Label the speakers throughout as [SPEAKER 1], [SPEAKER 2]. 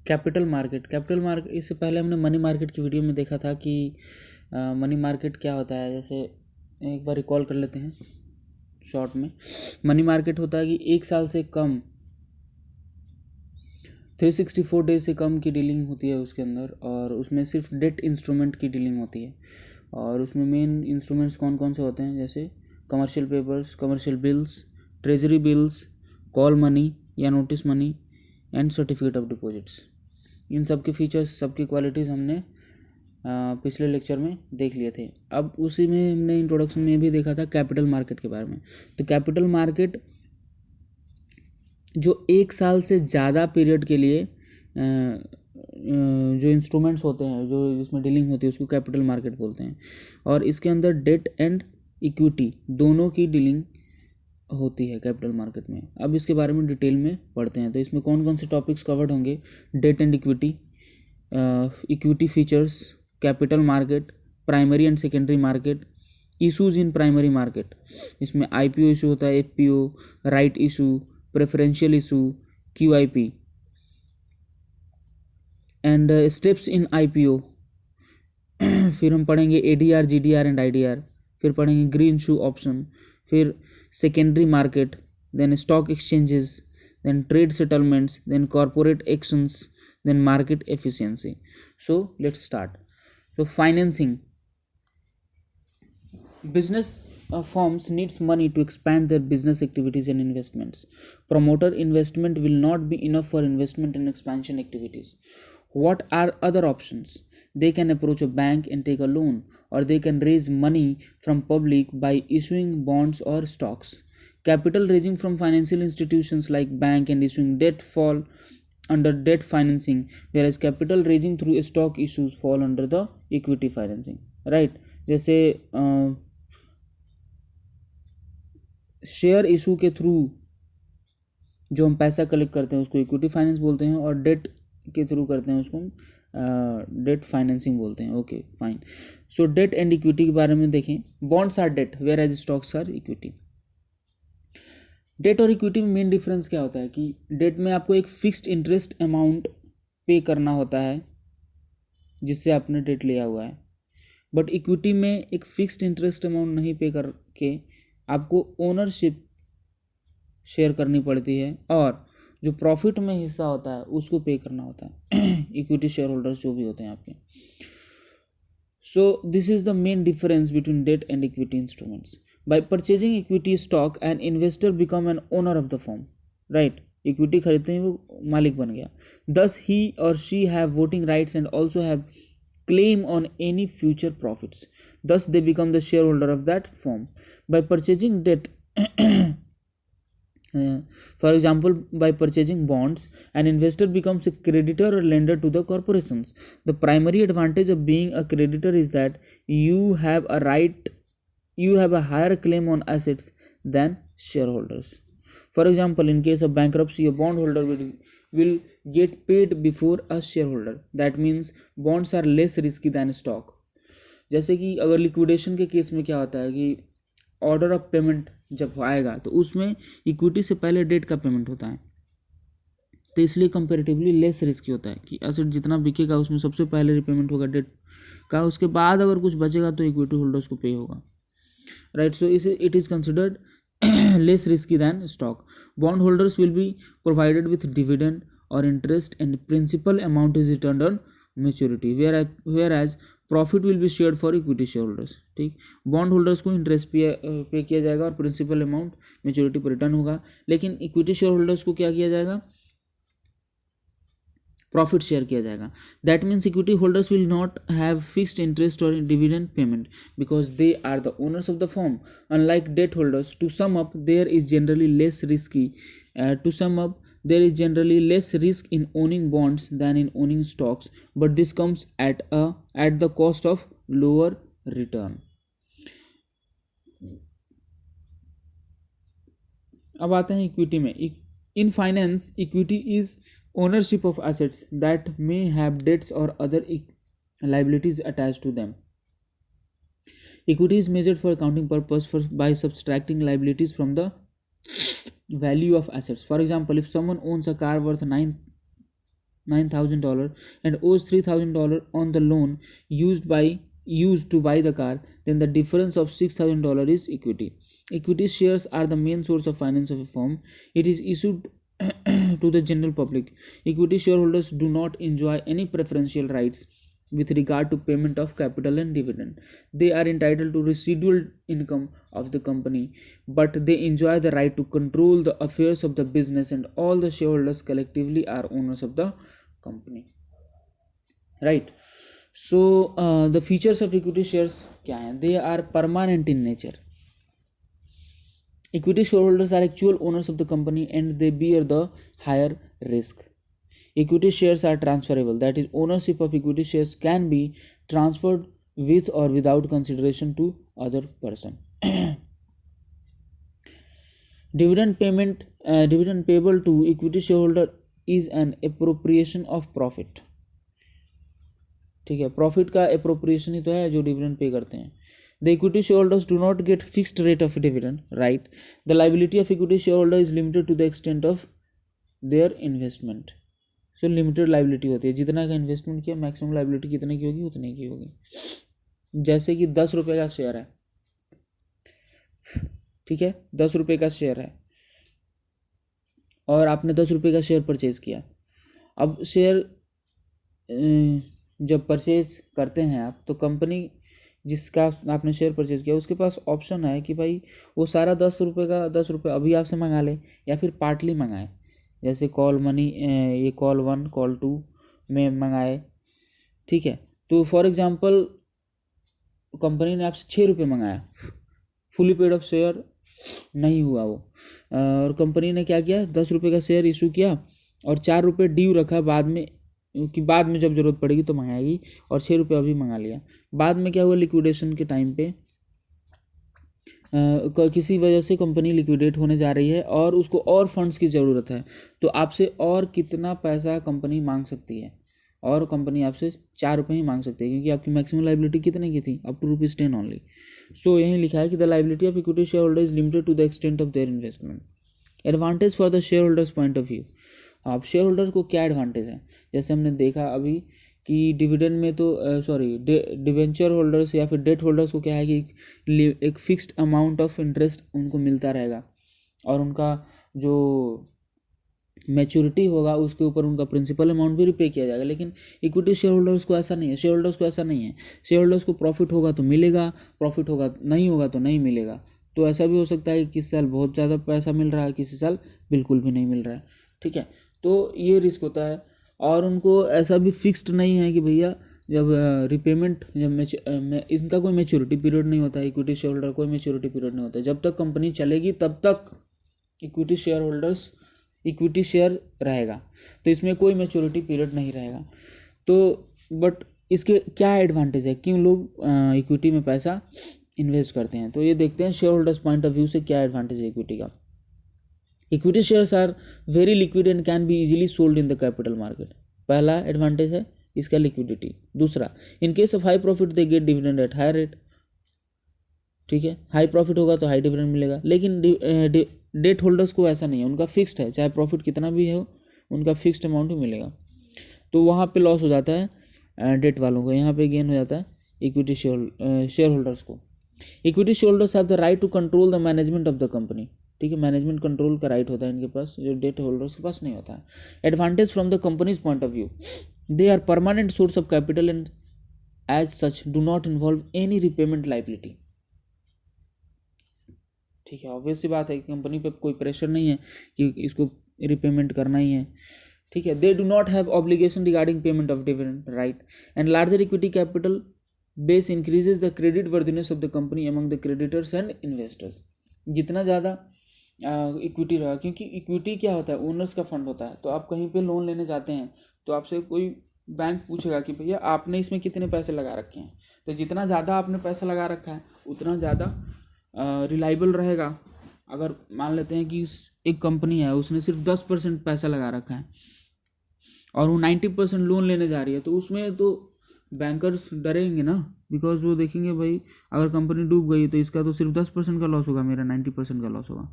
[SPEAKER 1] Capital market इससे पहले हमने मनी मार्केट की वीडियो में देखा था कि मनी मार्केट क्या होता है। जैसे एक बार रिकॉल कर लेते हैं शॉर्ट में। मनी मार्केट होता है कि 1 साल से कम 364 डेज से कम की डीलिंग होती है उसके अंदर, और उसमें सिर्फ डेट इंस्ट्रूमेंट की डीलिंग होती है। और उसमें मेन इंस्ट्रूमेंट्स कौन कौन से होते हैं, जैसे commercial papers, commercial bills, treasury bills, call money या notice money and certificate of deposits. इन सब के फीचर्स, सबकी क्वालिटीज़ हमने पिछले लेक्चर में देख लिए थे। अब उसी में हमने इंट्रोडक्शन में भी देखा था कैपिटल मार्केट के बारे में। तो कैपिटल मार्केट जो 1 साल से ज़्यादा पीरियड के लिए जो इंस्ट्रूमेंट्स होते हैं, जो जिसमें डीलिंग होती है, उसको कैपिटल मार्केट बोलते हैं। और इसके अंदर डेट एंड इक्विटी दोनों की डीलिंग होती है कैपिटल मार्केट में। अब इसके बारे में डिटेल में पढ़ते हैं। तो इसमें कौन कौन से टॉपिक्स कवर्ड होंगे? Debt and equity, equity features, capital market, primary and secondary market, issues in primary market. इसमें आईपीओ इशू होता है, FPO, right issue, preferential issue, QIP and steps in IPO. फिर हम पढ़ेंगे एडीआर, जीडीआर एंड आईडीआर। फिर पढ़ेंगे greenshoe option, फिर secondary market, then stock exchanges, then trade settlements, then corporate actions, then market efficiency. So let's start. So financing. Business firms needs money to expand their business activities and investments. Promoter investment will not be enough for investment and expansion activities. What are other options? They can approach a bank and take a loan, or they can raise money from public by issuing bonds or stocks. Capital raising from financial institutions like bank and issuing debt fall under debt financing, whereas capital raising through stock issues fall under the equity financing, right? जैसे share issue के through जो हम पैसा collect करते हैं उसको equity finance बोलते हैं, और डेट के थ्रू करते हैं उसको डेट फाइनेंसिंग बोलते हैं। Okay fine. So debt and equity के बारे में देखें। Bonds are debt whereas stocks are equity. Debt और इक्विटी में मेन डिफरेंस क्या होता है कि डेट में आपको एक फिक्स्ड इंटरेस्ट अमाउंट पे करना होता है जिससे आपने डेट लिया हुआ है, बट इक्विटी में एक फिक्स्ड इंटरेस्ट अमाउंट नहीं पे करके आपको ओनरशिप शेयर करनी पड़ती है, और जो प्रॉफिट में हिस्सा होता है उसको पे करना होता है इक्विटी शेयर होल्डर्स जो भी होते हैं आपके। So this is the main difference between debt and equity instruments. By purchasing equity stock, an investor become an owner of the firm, right? Equity खरीदते ही वो मालिक बन गया। Thus he or she have voting rights and also have claim on any future profits. Thus they become the shareholder of that firm. By purchasing debt, for example, by purchasing bonds, an investor becomes a creditor or lender to the corporations. The primary advantage of being a creditor is that you have a higher claim on assets than shareholders. For example, in case of bankruptcy, a bondholder will get paid before a shareholder. That means bonds are less risky than stock. जैसे कि अगर liquidation के case में क्या होता है कि order of payment जब आएगा तो उसमें इक्विटी से पहले डेट का पेमेंट होता है, तो इसलिए कंपेरेटिवली लेस रिस्की होता है कि एसेट जितना बिकेगा उसमें सबसे पहले रिपेमेंट होगा डेट का, उसके बाद अगर कुछ बचेगा तो इक्विटी होल्डर्स को पे होगा, right? So it is considered less risky than stock. Bondholders will be provided with dividend or interest, and principal amount is returned on maturity, whereas profit will be shared for equity shareholders. ठीक, bond holders को interest पे किया जाएगा और principal amount maturity पर return होगा, लेकिन equity share holders को क्या किया जाएगा? प्रॉफिट शेयर किया जाएगा। That means equity holders will not have fixed interest और dividend payment because they are the owners of the firm, unlike debt holders. To sum up, there is generally less risky there is generally less risk in owning bonds than in owning stocks, but this comes at the cost of lower return. अब आते हैं equity में। In finance, equity is ownership of assets that may have debts or other liabilities attached to them. Equity is measured for accounting purpose by subtracting liabilities from the value of assets. For example, if someone owns a car worth 9 $9,000 and owes $3,000 on the loan used to buy the car, then the difference of $6,000 is equity. Equity shares are the main source of finance of a firm. It is issued to the general public. Equity shareholders do not enjoy any preferential rights with regard to payment of capital and dividend. They are entitled to residual income of the company, but they enjoy the right to control the affairs of the business, and all the shareholders collectively are owners of the company. Right. So the features of equity shares क्या हैं? They are permanent in nature. Equity shareholders are actual owners of the company and they bear the higher risk. Equity shares are transferable, that is, ownership of equity shares can be transferred with or without consideration to other person. Dividend payable to equity shareholder is an appropriation of profit. ठीक है, profit का appropriation ही तो है जो dividend pay करते हैं. The equity shareholders do not get fixed rate of dividend, right? The liability of equity shareholder is limited to the extent of their investment. So limited liability होती है, जितना का इन्वेस्टमेंट किया मैक्सिमम लाइबिलिटी कितने की होगी उतने की होगी. जैसे कि 10 रुपये का शेयर है, ठीक है, 10 रुपये का शेयर है और आपने 10 रुपये का शेयर परचेज किया. अब शेयर जब परचेज करते हैं आप, तो कंपनी जिसका आपने शेयर परचेज किया उसके पास ऑप्शन है कि भाई वो सारा 10 रुपये का 10 रुपये अभी आपसे मंगा ले या फिर पार्टली मंगाए. जैसे कॉल मनी, ये कॉल 1 कॉल 2 में मंगाए, ठीक है. तो फॉर एग्जांपल कंपनी ने आपसे 6 रुपये मंगाया, फुली पेड ऑफ शेयर नहीं हुआ वो, और कंपनी ने क्या किया, 10 रुपये का शेयर इशू किया और 4 रुपये ड्यू रखा बाद में, कि बाद में जब ज़रूरत पड़ेगी तो मंगाएगी, और 6 रुपये अभी मंगा लिया. बाद में क्या हुआ, लिक्विडेशन के टाइम पे किसी वजह से कंपनी लिक्विडेट होने जा रही है और उसको और फंड्स की ज़रूरत है, तो आपसे और कितना पैसा कंपनी मांग सकती है, और कंपनी आपसे 4 रुपये ही मांग सकती है, क्योंकि आपकी मैक्सिमम लाइबिलिटी कितने की थी, अप टू ₹10 ओनली. सो यहीं लिखा है कि the liability of equity shareholder is limited to the extent of their investment. Advantage for the share holders point of view. आप शेयर होल्डर को क्या एडवांटेज है, जैसे हमने देखा अभी कि डिविडेंड में तो डिवेंचर होल्डर्स या फिर डेट होल्डर्स को क्या है कि एक फिक्स्ड अमाउंट ऑफ इंटरेस्ट उनको मिलता रहेगा और उनका जो मैच्योरिटी होगा उसके ऊपर उनका प्रिंसिपल अमाउंट भी रिपे किया जाएगा. लेकिन इक्विटी शेयर होल्डर्स को ऐसा नहीं है. शेयर होल्डर्स को ऐसा नहीं है. शेयर होल्डर्स को प्रॉफिट होगा तो मिलेगा, प्रॉफिट होगा नहीं होगा तो नहीं मिलेगा. तो ऐसा भी हो सकता है कि किसी साल बहुत ज़्यादा पैसा मिल रहा है, किसी साल बिल्कुल भी नहीं मिल रहा है, ठीक है. तो ये रिस्क होता है. और उनको ऐसा भी फिक्स्ड नहीं है कि भैया जब रिपेमेंट, जब इनका कोई मैच्योरिटी पीरियड नहीं होता है. इक्विटी शेयर होल्डर कोई मैच्योरिटी पीरियड नहीं होता है. जब तक कंपनी चलेगी तब तक equity share holders equity share रहेगा, तो इसमें कोई मैच्योरिटी पीरियड नहीं रहेगा. तो बट इसके क्या एडवांटेज है, क्यों लोग इक्विटी में पैसा इन्वेस्ट करते हैं, तो ये देखते हैं share holders point of view से क्या एडवांटेज है इक्विटी का. Equity shares are very liquid and can be easily sold in the capital market. पहला एडवांटेज है इसका लिक्विडिटी. दूसरा, in case of high profit they get dividend at high rate, ठीक है. हाई प्रॉफिट होगा तो हाई डिविडेंड मिलेगा. लेकिन डेट होल्डर्स को ऐसा नहीं है, उनका फिक्स्ड है, चाहे प्रॉफिट कितना भी हो उनका फिक्स्ड अमाउंट ही मिलेगा. तो वहाँ पे लॉस हो जाता है डेट वालों को, यहाँ पे गेन हो जाता है इक्विटी शेयर होल्डर्स को. Equity share holders have the right to control the management of the company, ठीक है. मैनेजमेंट कंट्रोल का राइट होता है इनके पास, जो डेट होल्डर्स के पास नहीं होता है. Advantage from the company's point of view, they are permanent source of capital and as such do not involve any repayment liability, ठीक है. ऑब्वियस सी बात है कि कंपनी पे कोई प्रेशर नहीं है कि इसको रिपेमेंट करना ही है, ठीक है. They do not have obligation regarding payment of dividend, right. And larger equity capital base increases the credit worthiness of the company among the creditors and investors. जितना ज़्यादा इक्विटी रहा, क्योंकि इक्विटी क्या होता है, ओनर्स का फंड होता है. तो आप कहीं पे लोन लेने जाते हैं तो आपसे कोई बैंक पूछेगा कि भैया आपने इसमें कितने पैसे लगा रखे हैं. तो जितना ज़्यादा आपने पैसा लगा रखा है उतना ज़्यादा रिलायबल रहेगा. अगर मान लेते हैं कि एक कंपनी है उसने सिर्फ 10% पैसा लगा रखा है और वो 90% लोन लेने जा रही है, तो उसमें तो बैंकर्स डरेंगे ना, बिकॉज वो देखेंगे भाई अगर कंपनी डूब गई तो इसका तो सिर्फ 10% का लॉस होगा, मेरा 90% का लॉस होगा.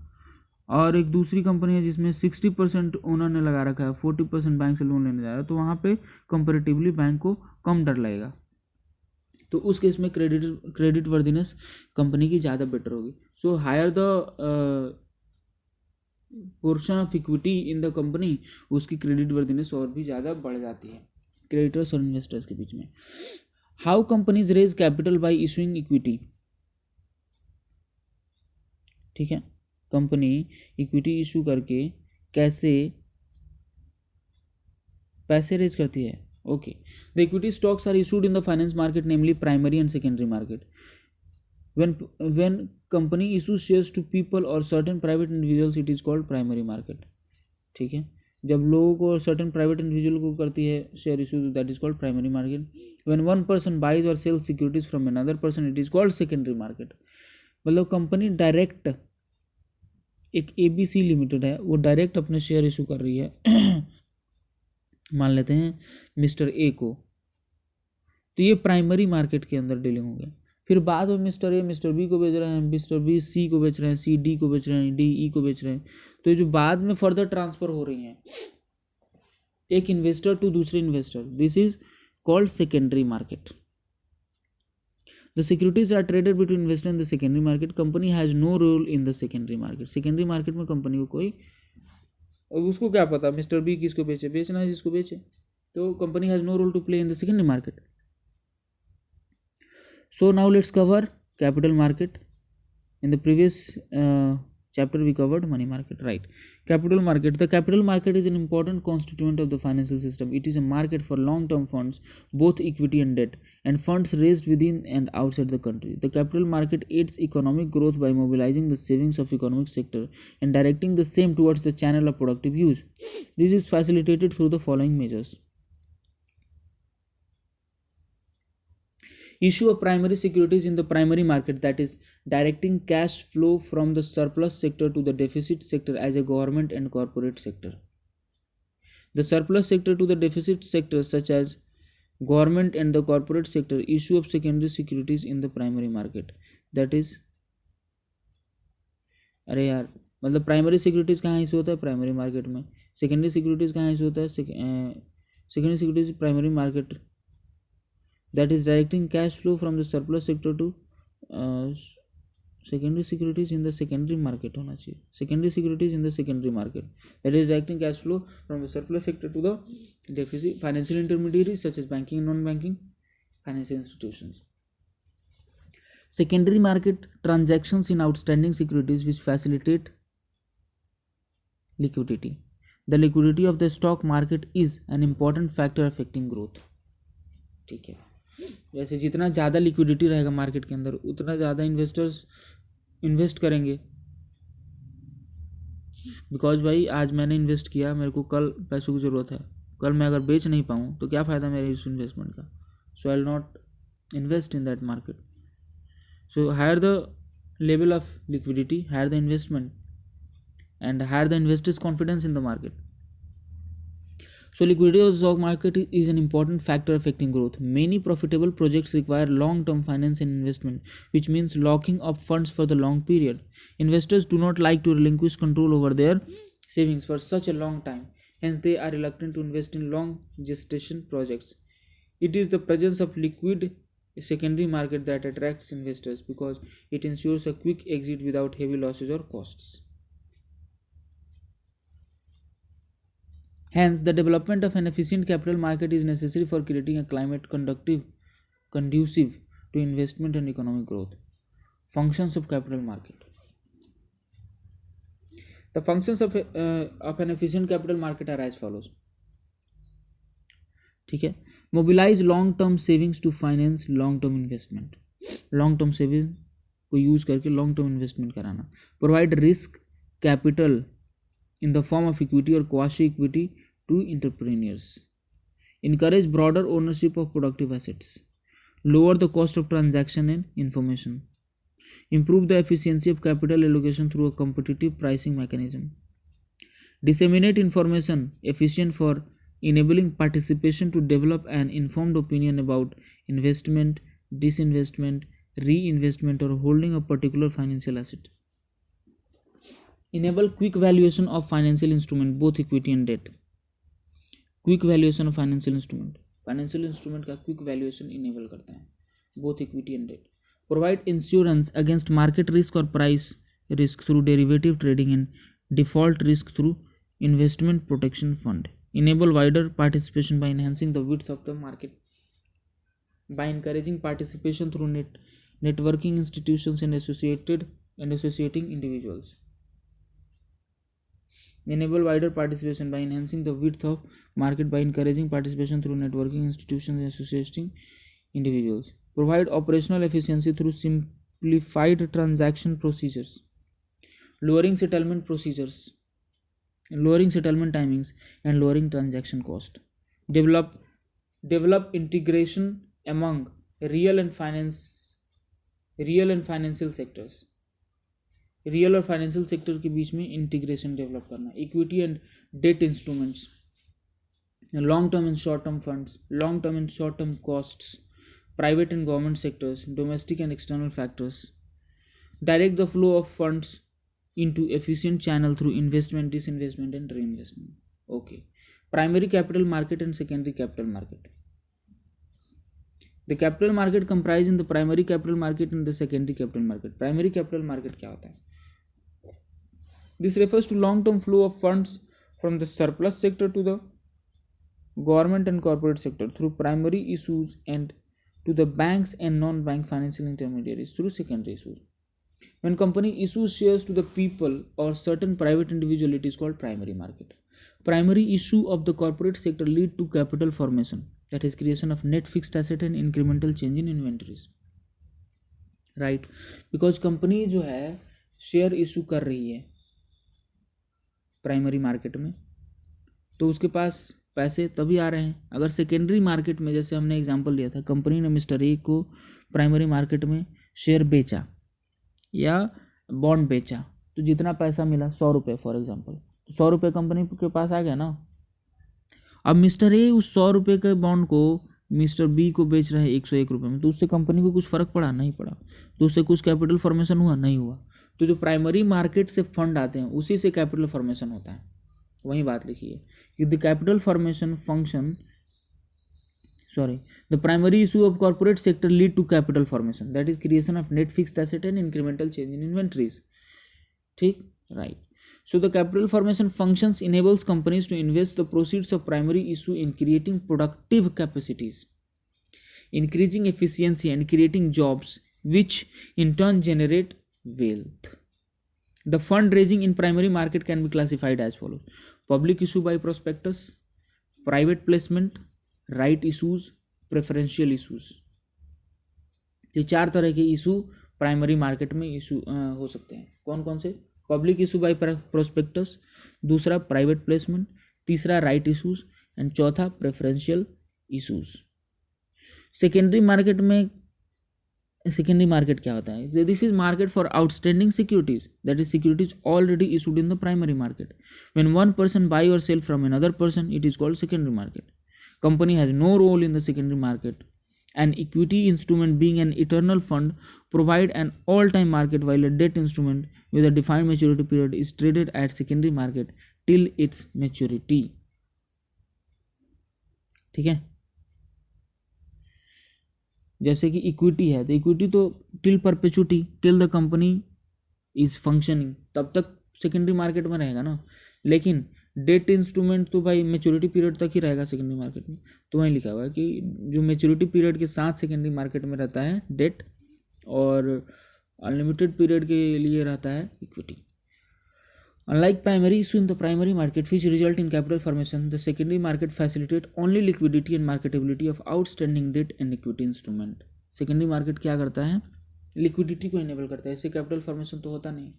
[SPEAKER 1] और एक दूसरी कंपनी है जिसमें 60% ओनर ने लगा रखा है, 40% बैंक से लोन लेने जा रहा है, तो वहाँ पे कंपेरेटिवली बैंक को कम डर लगेगा, तो उस केस में क्रेडिट वर्दिनेस कंपनी की ज़्यादा बेटर होगी. So higher the portion of equity in the company, उसकी क्रेडिट वर्दिनेस और भी ज़्यादा बढ़ जाती है क्रेडिटर्स और इन्वेस्टर्स के बीच में. How companies raise capital by issuing equity. ठीक है, कंपनी इक्विटी इशू करके कैसे पैसे रेज करती है. Okay, the equity stocks are issued in the finance market, namely primary and secondary market. when company issues shares to people or certain private individuals, it is called primary market. ठीक है, जब लोगों को certain private individual को करती है share issue, that is called primary market. when one person buys or sells securities from another person, it is called secondary market. मतलब company direct, एक ABC लिमिटेड है, वो डायरेक्ट अपने शेयर इशू कर रही है मान लेते हैं मिस्टर ए को, तो ये प्राइमरी मार्केट के अंदर डीलिंग हो गया. फिर बाद में मिस्टर ए मिस्टर बी को बेच रहे हैं, मिस्टर बी सी को बेच रहे हैं, सी डी को बेच रहे हैं, डी ई को बेच रहे हैं, तो ये जो बाद में फर्दर ट्रांसफर हो रही हैं एक इन्वेस्टर टू दूसरे investor, this is called secondary market. The securities are traded between investor in the secondary market. Company has no role in the secondary market. Secondary market में कंपनी को कोई, उसको क्या पता मिस्टर बी किसको बेचे, बेचना है जिसको बेचे, तो company has no role to play in the secondary market. So now let's cover capital market. In the previous chapter we covered money market, right? Capital market. The capital market is an important constituent of the financial system. It is a market for long-term funds, both equity and debt, and funds raised within and outside the country. The capital market aids economic growth by mobilizing the savings of economic sector and directing the same towards the channel of productive use. This is facilitated through the following measures. Issue of primary securities in the primary market, that is directing cash flow from the surplus sector to the deficit sector as a government and corporate sector. The surplus sector to the deficit sector such as government and the corporate sector, issue of secondary securities in the primary market, that is, अरे यार मतलब primary securities कहाँ issue होता है, primary market में. Secondary securities कहाँ issue होता है, secondary securities primary market, that is directing cash flow from the surplus sector to secondary securities in the secondary market होना चाहिए. Secondary securities in the secondary market, that is directing cash flow from the surplus sector to the deficit financial intermediaries such as banking and non-banking financial institutions. Secondary market transactions in outstanding securities which facilitate liquidity. The liquidity of the stock market is an important factor affecting growth. ठीक है, जैसे जितना ज़्यादा liquidity रहेगा market के अंदर उतना ज़्यादा इन्वेस्टर्स इन्वेस्ट करेंगे, बिकॉज भाई आज मैंने इन्वेस्ट किया, मेरे को कल पैसों की ज़रूरत है, कल मैं अगर बेच नहीं पाऊँ तो क्या फ़ायदा मेरे इस इन्वेस्टमेंट का. So I will not invest in that market. So higher the level of liquidity, higher the investment and higher the investors confidence in the market. So liquidity of the stock market is an important factor affecting growth. Many profitable projects require long-term finance and investment, which means locking up funds for the long period. Investors do not like to relinquish control over their savings for such a long time. Hence, they are reluctant to invest in long gestation projects. It is the presence of liquid secondary market that attracts investors because it ensures a quick exit without heavy losses or costs. Hence, the development of an efficient capital market is necessary for creating a climate conducive to investment and economic growth. Functions of capital market. The functions of an efficient capital market are as follows. ठीक है, mobilize long-term savings to finance long-term investment. Long-term saving को use करके long-term investment कराना. Provide risk capital in the form of equity or quasi-equity to entrepreneurs. Encourage broader ownership of productive assets. Lower the cost of transaction and information. Improve the efficiency of capital allocation through a competitive pricing mechanism. Disseminate information efficient for enabling participation to develop an informed opinion about investment, disinvestment, reinvestment or holding a particular financial asset. enable quick valuation of financial instrument, both equity and debt. Quick valuation of financial instrument का quick valuation enable करता है, both equity and debt. Provide insurance against market risk or price risk through derivative trading and default risk through investment protection fund. Enable wider participation by enhancing the width of the market, by encouraging participation through networking institutions and associating individuals. Enable wider participation by enhancing the width of market, by encouraging participation through networking institutions and associating individuals. Provide operational efficiency through simplified transaction procedures, lowering settlement timings, and lowering transaction cost. Develop integration among real और financial sector के बीच में integration develop करना. Equity and debt instruments, long term and short term funds, long term and short term costs, private and government sectors, domestic and external factors. Direct the flow of funds into efficient channel through investment, disinvestment and reinvestment. Okay. Primary capital market and secondary capital market. The capital market comprise in the primary capital market and the secondary capital market. Primary capital market क्या होता है? This refers to long-term flow of funds from the surplus sector to the government and corporate sector through primary issues and to the banks and non-bank financial intermediaries through secondary issues. When company issues shares to the people or certain private individual, it is called primary market. Primary issue of the corporate sector lead to capital formation, that is creation of net fixed asset and incremental change in inventories. Right? Because company जो है share issue कर रही है primary market में, तो उसके पास पैसे तभी आ रहे हैं. अगर सेकेंडरी मार्केट में, जैसे हमने एग्जांपल लिया था, कंपनी ने मिस्टर ए को प्राइमरी मार्केट में शेयर बेचा या बॉन्ड बेचा, तो जितना पैसा मिला 100 रुपये फॉर एग्जांपल, तो 100 रुपये कंपनी के पास आ गया ना. अब मिस्टर ए उस 100 रुपये के बॉन्ड को मिस्टर बी को बेच रहे हैं 101 रुपये में, तो उससे कंपनी को कुछ फ़र्क पड़ा? नहीं पड़ा. तो उससे कुछ कैपिटल फॉर्मेशन हुआ? नहीं हुआ. तो जो प्राइमरी मार्केट से फंड आते हैं उसी से कैपिटल फॉर्मेशन होता है. वही बात लिखी है कि the capital formation function the primary issue of corporate sector lead to capital formation, that is creation of net fixed asset and incremental change in inventories. ठीक, right. So the capital formation functions enables companies to invest the proceeds of primary issue in creating productive capacities, increasing efficiency and creating jobs, which in turn generate wealth. The fundraising in primary market can be classified as follows: public issue by prospectus, private placement, right issues, preferential issues. ये 4 तरह के issue primary market में issue हो सकते हैं. कौन कौन से? पब्लिक इशू बाय प्रोस्पेक्टस, दूसरा प्राइवेट प्लेसमेंट, तीसरा राइट इशूज एंड चौथा प्रेफरेंशियल इशूज. सेकेंडरी मार्केट क्या होता है? This is market for outstanding securities, that is securities already issued in the primary market. When one person buy और sell from another person, it is called secondary market. Company has no role in the secondary market. An equity instrument, being an eternal fund, provide an all-time market, while a debt instrument with a defined maturity period is traded at secondary market till its maturity. ठीक है. जैसे कि equity है, तो equity तो till perpetuity, till the company is functioning, तब तक secondary market में रहेगा ना. लेकिन डेट इंस्ट्रूमेंट तो भाई मेच्योरिटी पीरियड तक ही रहेगा सेकेंडरी मार्केट में. तो वहीं लिखा हुआ है कि जो मेच्योरिटी पीरियड के साथ सेकेंडरी मार्केट में रहता है डेट, और अनलिमिटेड पीरियड के लिए रहता है equity. Unlike primary issue in the primary market which result in capital formation, the secondary market facilitate only liquidity and marketability of outstanding date and equity instrument. Secondary market क्या करता है? Liquidity को enable करता है, इससे capital formation तो होता नहीं.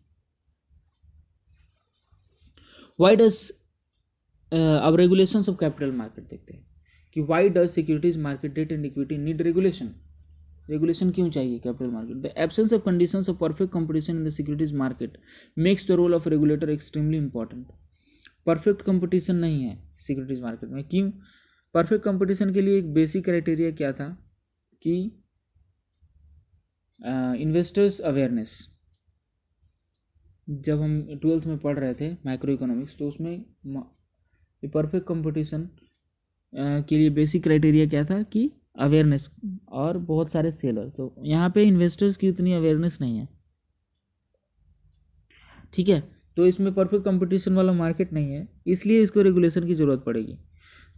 [SPEAKER 1] वाई डज अब रेगुलेशंस ऑफ कैपिटल मार्केट देखते हैं कि why does securities market, debt and equity need regulation. Regulation क्यों चाहिए capital market? The absence of conditions of perfect competition in the securities market makes the role of regulator extremely important. Perfect competition नहीं है securities market में. क्यों? Perfect competition के लिए एक basic criteria क्या था कि इन्वेस्टर्स अवेयरनेस. जब हम 12th में पढ़ रहे थे माइक्रो इकोनॉमिक्स, तो उसमें परफेक्ट कंपटीशन के लिए बेसिक क्राइटेरिया क्या था कि अवेयरनेस और बहुत सारे सेलर। तो यहाँ पे इन्वेस्टर्स की उतनी अवेयरनेस नहीं है, ठीक है। तो इसमें परफेक्ट कंपटीशन वाला मार्केट नहीं है, इसलिए इसको रेगुलेशन की जरूरत पड़ेगी।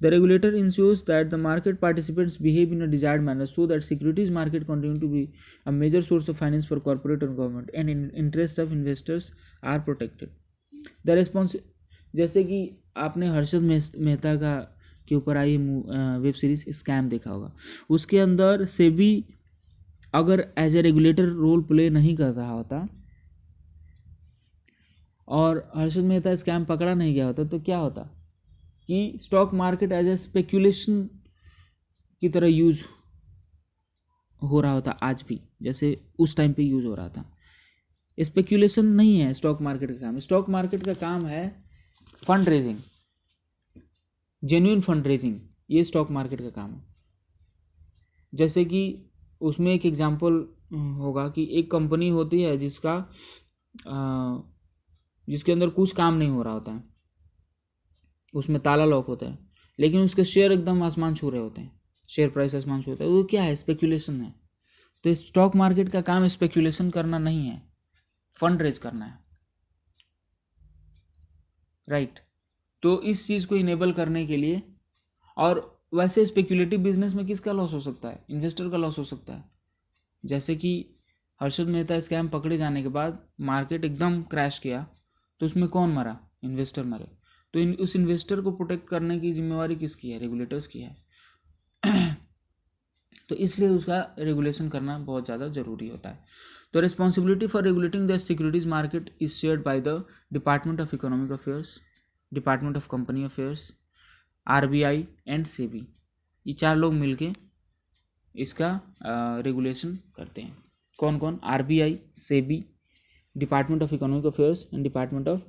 [SPEAKER 1] The regulator ensures that the market participants behave in a desired manner so that securities market continue to be a major source of finance for corporate और government and interest of investors are protected. The response, जैसे कि आपने हर्षद मेहता का के ऊपर आई web series scam देखा होगा, उसके अंदर सेबी अगर as a regulator role play नहीं कर रहा होता और हर्षद मेहता स्कैम पकड़ा नहीं गया होता, तो क्या होता कि stock market as a speculation की तरह यूज हो रहा होता आज भी, जैसे उस टाइम पे यूज हो रहा था। स्पेक्यूलेशन नहीं है स्टॉक मार्केट का काम। स्टॉक मार्केट का काम है fund raising, genuine fund raising, ये स्टॉक मार्केट का काम है। जैसे कि उसमें एक एग्जांपल होगा कि एक कंपनी होती है जिसके अंदर कुछ काम नहीं हो रहा होता है, उसमें ताला लॉक होता है, लेकिन उसके शेयर एकदम आसमान छू रहे होते हैं, शेयर प्राइस आसमान छू होता है, वो क्या है? स्पेक्यूलेशन है। तो स्टॉक मार्केट का काम स्पेक्यूलेशन करना नहीं है, फंड रेज करना है, राइट। तो इस चीज़ को इनेबल करने के लिए, और वैसे स्पेक्यूलेटिव बिजनेस में किसका लॉस हो सकता है? इन्वेस्टर का लॉस हो सकता है। जैसे कि हर्षद मेहता स्कैम पकड़े जाने के बाद मार्केट एकदम क्रैश किया, तो उसमें कौन मरा? इन्वेस्टर मरे। तो उस इन्वेस्टर को प्रोटेक्ट करने की जिम्मेवारी किसकी है? रेगुलेटर्स की है। तो इसलिए उसका रेगुलेशन करना बहुत ज़्यादा ज़रूरी होता है। तो responsibility for regulating the securities market is shared by the department of economic affairs, department of company affairs, RBI and SEBI. ये 4 लोग मिलके इसका रेगुलेशन करते हैं। कौन कौन? RBI, SEBI, department of economic affairs and department of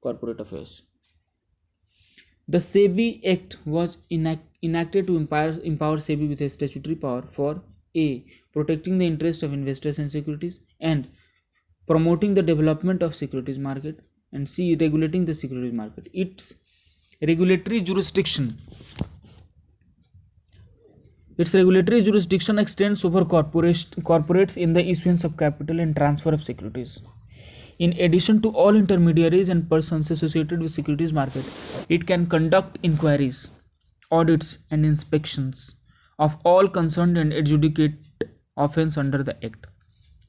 [SPEAKER 1] corporate affairs. The SEBI Act was enacted to empower SEBI with a statutory power for A. protecting the interest of investors and securities, and promoting the development of securities market, and C. regulating the securities market. Its regulatory jurisdiction extends over corporates in the issuance of capital and transfer of securities. In addition to all intermediaries and persons associated with securities market, it can conduct inquiries, audits and inspections of all concerned and adjudicate offence under the Act.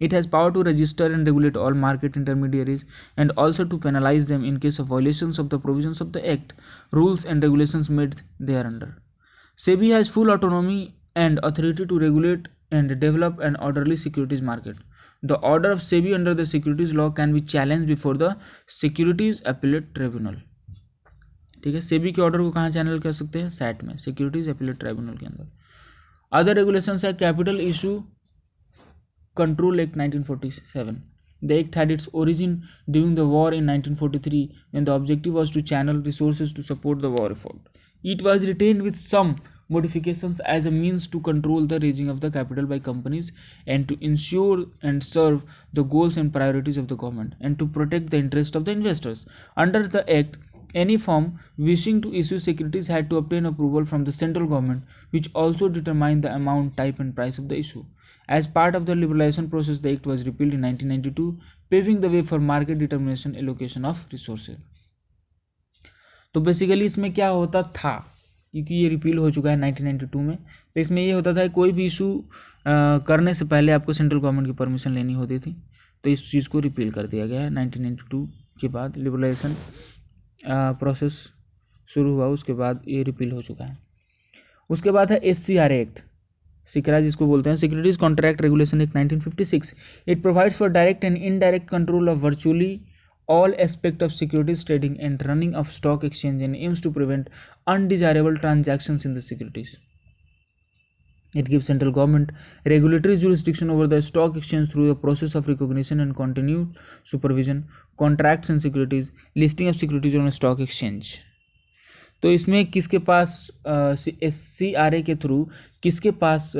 [SPEAKER 1] It has power to register and regulate all market intermediaries and also to penalize them in case of violations of the provisions of the Act, rules and regulations made thereunder. SEBI has full autonomy and authority to regulate and develop an orderly securities market. The order of SEBI under the securities law can be challenged before the Securities Appellate Tribunal. ठीक है, सेबी के order को कहाँ channel कर सकते हैं? Set में, securities appellate tribunal के अंदर। अदर रेगुलेशंस है capital issue control act 1947. The act had its origin during the war in 1943 when the objective was to channel resources to support the war effort. It was retained with some modifications as a means to control the raising of the capital by companies and to ensure and serve the goals and priorities of the government and to protect the interest of the investors. Under the act, any firm wishing to issue securities had to obtain approval from the central government, which also determined the amount, type and price of the issue. As part of the liberalization process, the act was repealed in 1992, paving the way for market determination allocation of resources. तो basically इसमें क्या होता था, क्योंकि ये repeal हो चुका है 1992 में, तो इसमें ये होता था कोई भी इशू करने से पहले आपको सेंट्रल गवर्नमेंट की परमिशन लेनी होती थी। तो इस चीज़ को रिपील कर दिया गया है 1992 के बाद। लिबरलाइजेशन प्रोसेस शुरू हुआ, उसके बाद ये रिपील हो चुका है। उसके बाद है SCRA एक्ट, सिकरा जिसको बोलते हैं, securities contract regulation act 1956. It provides for direct and indirect control of virtually all aspect of securities trading and running of stock exchange and aims to prevent undesirable transactions in the securities. It gives central government regulatory jurisdiction over the stock exchange through the process of recognition and continued supervision, contracts and securities, listing of securities on a stock exchange. तो इसमें किसके पास SCRA के through किसके पास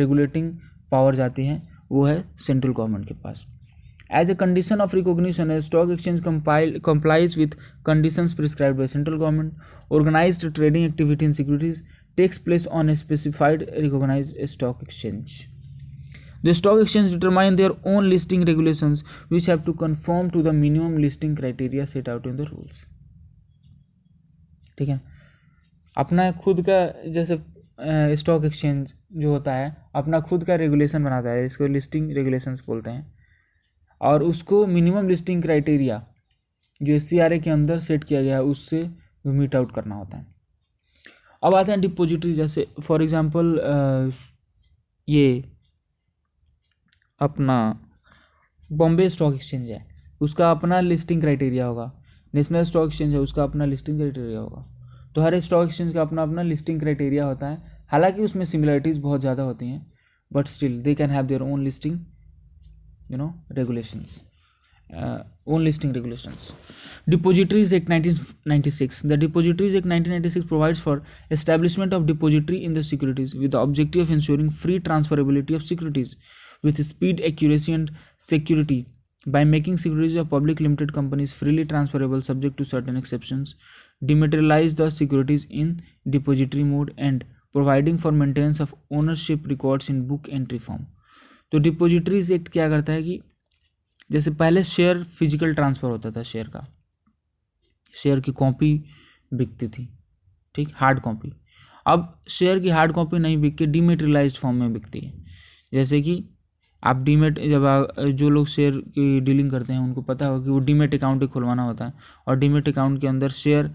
[SPEAKER 1] regulating power जाती हैं? वो है central government के पास। As a condition of recognition, a stock exchange complies with conditions prescribed by central government. Organized trading activity in securities takes place on a specified recognized stock exchange. The stock exchange determine their own listing regulations which have to conform to the minimum listing criteria set out in the rules. ठीक है, अपना खुद का जैसे stock exchange जो होता है अपना खुद का रेगुलेशन बनाता है, इसको लिस्टिंग रेगुलेशंस बोलते हैं, और उसको मिनिमम लिस्टिंग क्राइटेरिया जो CRA के अंदर सेट किया गया है उससे मीट आउट करना होता है. अब आते हैं डिपोजिटरी. जैसे फॉर एग्जांपल ये अपना बॉम्बे स्टॉक एक्सचेंज है, उसका अपना लिस्टिंग क्राइटेरिया होगा. नेशनल स्टॉक एक्सचेंज है, उसका अपना लिस्टिंग क्राइटेरिया होगा. तो हर स्टॉक एक्सचेंज का अपना अपना लिस्टिंग क्राइटेरिया होता है. हालांकि उसमें सिमिलरिटीज़ बहुत ज़्यादा होती हैं, but still they can have their own listing regulations, own listing regulations. Depositories Act 1996. The Depositories Act 1996 provides for establishment of depository in the securities with the objective of ensuring free transferability of securities with speed, accuracy and security by making securities of public limited companies freely transferable subject to certain exceptions, dematerialize the securities in depository mode and providing for maintenance of ownership records in book entry form. तो डिपोजिटरीज act क्या करता है कि जैसे पहले share physical transfer होता था, share का, शेयर की कॉपी बिकती थी, ठीक, हार्ड कॉपी. अब शेयर की हार्ड कॉपी नहीं बिक के डीमेटेरियलाइज्ड फॉर्म में बिकती है. जैसे कि आप डीमेट, जब जो लोग शेयर की डीलिंग करते हैं उनको पता होगा कि वो डीमेट अकाउंट ही खुलवाना होता है, और डीमेट अकाउंट के अंदर शेयर,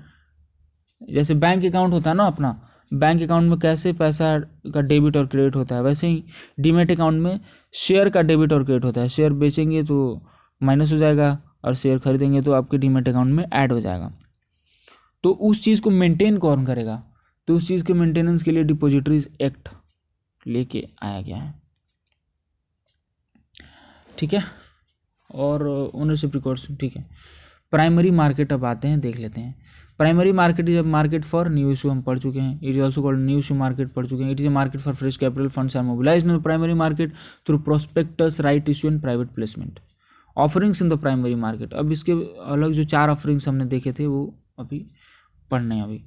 [SPEAKER 1] जैसे बैंक अकाउंट होता है ना अपना, बैंक अकाउंट में कैसे पैसा का डेबिट और क्रेडिट होता है, वैसे ही डीमेट अकाउंट में शेयर का डेबिट और क्रेडिट होता है. शेयर बेचेंगे तो माइनस हो जाएगा और शेयर खरीदेंगे तो आपके डीमेट अकाउंट में ऐड हो जाएगा. तो उस चीज़ को मेंटेन कौन करेगा? तो उस चीज़ के मेंटेनेंस के लिए डिपोजिटरीज एक्ट लेके आया गया है. ठीक है, और ओनरशिप रिकॉर्ड्स. ठीक है, प्राइमरी मार्केट अब आते हैं, देख लेते हैं. Primary market is a market for new issue, हम पढ़ चुके हैं. It is also called new issue market, पढ़ चुके हैं. It is a market for fresh capital, funds are mobilised in the primary market through prospectus, right issue and private placement. Offerings in the primary market. अब इसके अलग जो 4 offerings हमने देखे थे वो अभी पढ़ने हैं. अभी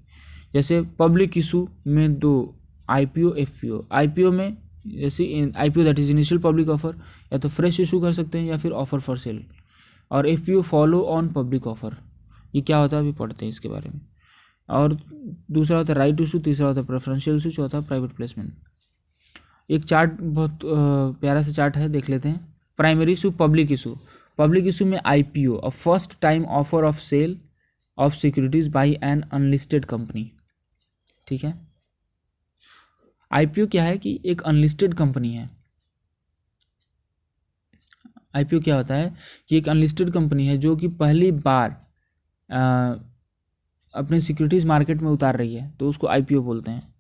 [SPEAKER 1] जैसे पब्लिक इशू में 2 IPO, FPO. IPO में जैसे IPO that is initial public offer, या तो फ्रेश इशू कर सकते हैं या फिर ऑफर फॉर सेल. और FPO follow on public offer. ये क्या होता है अभी पढ़ते हैं इसके बारे में. और दूसरा होता है राइट इशू, तीसरा होता है प्रेफरेंशियल इशू, चौथा प्राइवेट प्लेसमेंट. एक चार्ट बहुत प्यारा सा चार्ट है, देख लेते हैं. Primary issue, public issue. Public issue में IPO, a first time offer of sale of securities by an unlisted company. ठीक है, IPO क्या है कि एक अनलिस्टेड कंपनी है. IPO क्या होता है कि एक अनलिस्टेड कंपनी है जो कि पहली बार अपने सिक्योरिटीज़ मार्केट में उतार रही है, तो उसको IPO बोलते हैं.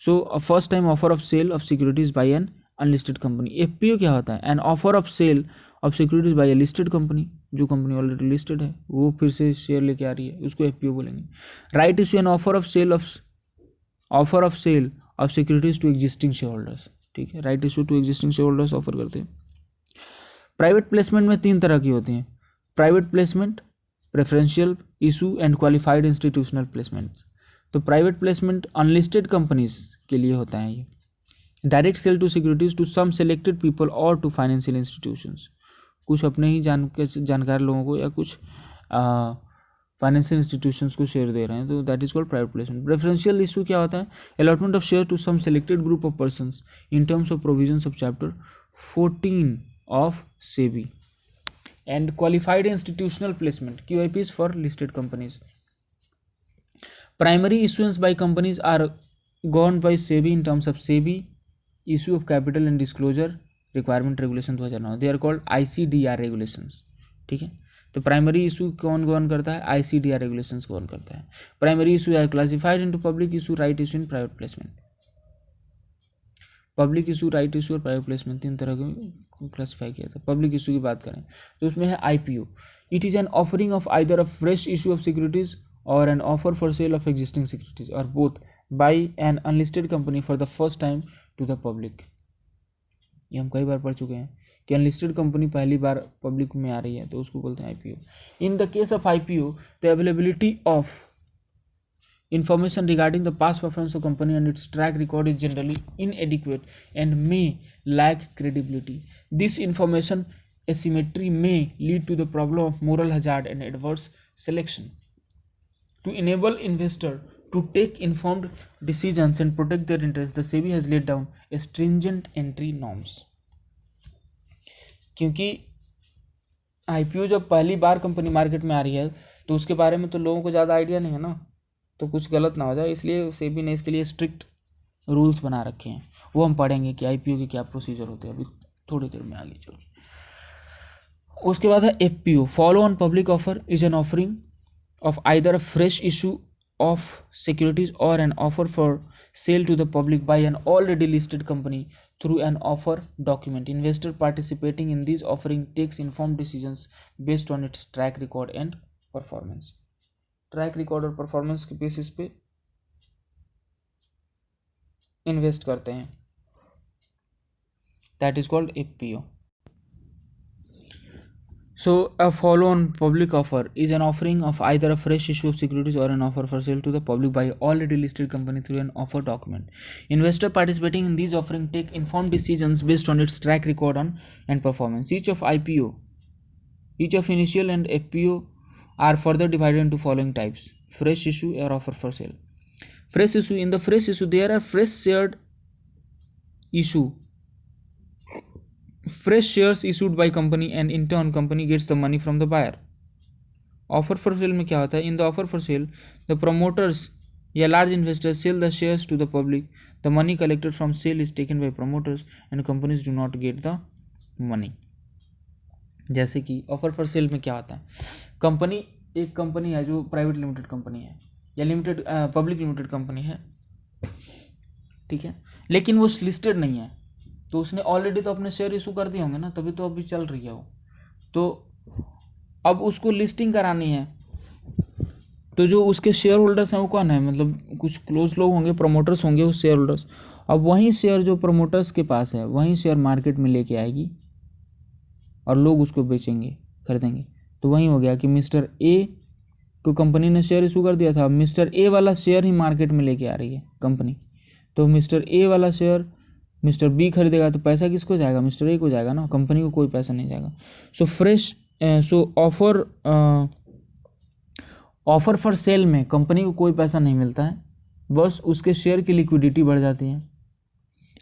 [SPEAKER 1] So first time offer of sale of securities by an unlisted company. FPO क्या होता है? An offer of sale of securities by a listed company. जो कंपनी ऑलरेडी लिस्टेड है वो फिर से शेयर लेके आ रही है, उसको FPO बोलेंगे. Right issue, an offer of sale of securities to existing share holders. ठीक है, right issue to existing share holders offer करते हैं. प्राइवेट प्लेसमेंट में 3 तरह की होती हैं. Private placement, preferential issue and qualified institutional placements. तो प्राइवेट प्लेसमेंट अनलिस्टेड कंपनीज के लिए होता है. ये direct sale to securities to some selected people और टू फाइनेंशियल इंस्टीट्यूशंस. कुछ अपने ही जानकार लोगों को या कुछ फाइनेंशियल इंस्टीट्यूशंस को शेयर दे रहे हैं, तो that is called private placement. Preferential issue क्या होता है? Allotment of share to some selected group of persons in terms of provisions of chapter 14 of SEBI. And qualified institutional placement, QIPs, for listed companies. Primary issuance by companies are governed by SEBI in terms of SEBI issue of capital and disclosure requirement regulation 2009. They are called ICDR regulations. ठीक है, तो primary issue कौन govern करता है? ICDR regulations govern करता है. Primary issue are classified into public issue, right issue and private placement. Public issue, right issue और private placement 3 तरह को क्लासिफाई किया था. पब्लिक इशू की बात करें तो उसमें है IPO. It is an offering of either a fresh issue of securities और an offer for sale of existing securities और both by an unlisted company for the first time to the public. ये हम कई बार पढ़ चुके हैं कि unlisted company पहली बार पब्लिक में आ रही है तो उसको बोलते हैं IPO. In the case of IPO the availability of information regarding the past performance of company and its track record is generally inadequate and may lack credibility. This information asymmetry may lead to the problem of moral hazard and adverse selection. To enable investor to take informed decisions and protect their interests, the SEBI has laid down a stringent entry norms. क्योंकि IPO जब पहली बार company market में आ रही है तो उसके बारे में तो लोगों को ज़्यादा आइडिया नहीं है ना, तो कुछ गलत ना हो जाए, इसलिए सेबी ने इसके लिए स्ट्रिक्ट रूल्स बना रखे हैं. वो हम पढ़ेंगे कि आईपीओ के क्या प्रोसीजर होते हैं अभी थोड़ी देर में आगे चल. उसके बाद है FPO. Follow on public offer is an offering of either a fresh issue of securities और an offer for sale to the public by an already listed company through an offer document. Investor participating in this offering takes informed decisions based on its track record and performance. Track record और performance के basis पे invest करते हैं. That is called FPO. So a follow on public offer is an offering of either a fresh issue of securities और an offer for sale to the public by already listed company through an offer document. Investor participating in this offering take informed decisions based on its track record on and performance. Each of initial and FPO are further divided into following types: fresh issue or offer for sale. Fresh issue. In the fresh issue there are fresh shares issued by company and in turn company gets the money from the buyer. Offer for sale में क्या होता है? In the offer for sale the promoters या large investors sell the shares to the public. The money collected from sale is taken by promoters and companies do not get the money. जैसे कि offer for cell में क्या होता है? Company एक company है जो प्राइवेट लिमिटेड कंपनी है या लिमिटेड पब्लिक लिमिटेड कंपनी है, ठीक है, लेकिन वो लिस्टेड नहीं है, तो उसने ऑलरेडी तो अपने शेयर इशू कर दिए होंगे ना, तभी तो अभी चल रही है वो. तो अब उसको लिस्टिंग करानी है, तो जो उसके शेयर होल्डर्स हैं वो कौन है? मतलब कुछ क्लोज लोग होंगे, प्रमोटर्स होंगे, वो शेयर होल्डर्स. अब वही शेयर जो प्रमोटर्स के पास है वही शेयर मार्केट में लेके आएगी और लोग उसको बेचेंगे, खरीदेंगे. तो वही हो गया कि मिस्टर ए को कंपनी ने शेयर इशू कर दिया था, मिस्टर ए वाला शेयर ही मार्केट में लेके आ रही है कंपनी, तो मिस्टर ए वाला शेयर मिस्टर बी खरीदेगा तो पैसा किसको जाएगा? मिस्टर ए को जाएगा ना, कंपनी को कोई पैसा नहीं जाएगा. सो ऑफर फॉर सेल में कंपनी को कोई पैसा नहीं मिलता है, बस उसके शेयर की लिक्विडिटी बढ़ जाती है.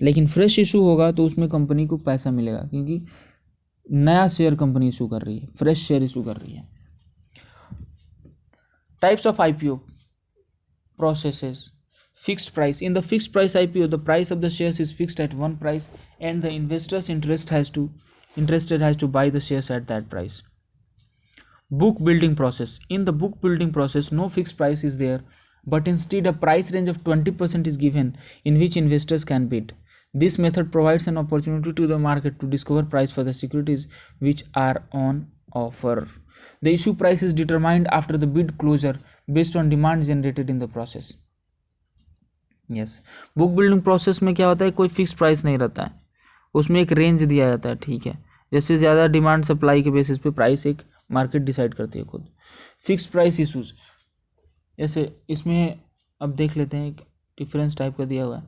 [SPEAKER 1] लेकिन फ्रेश इशू होगा तो उसमें कंपनी को पैसा मिलेगा क्योंकि नया शेयर कंपनी इशू कर रही है, फ्रेश शेयर इशू कर रही है. Types of IPO processes. Fixed price. In the fixed price IPO the price of the shares is fixed at one price and the investors interested has to buy the shares at that price. Book building process. In the book building process no fixed price is there, but instead a price range of 20% is given in which investors can bid. This method provides an opportunity to the market to discover price for the securities which are on offer. The issue price is determined after the bid closure based on demand generated in the process. Yes, book building process में क्या होता है? कोई fix price नहीं रहता है, उसमें एक रेंज दिया जाता है, ठीक है. जैसे ज़्यादा डिमांड सप्लाई के बेसिस पे प्राइस एक मार्केट डिसाइड करती है खुद. फिक्स प्राइस इशूज़, जैसे इसमें अब देख लेते हैं, एक डिफरेंस टाइप का दिया हुआ है.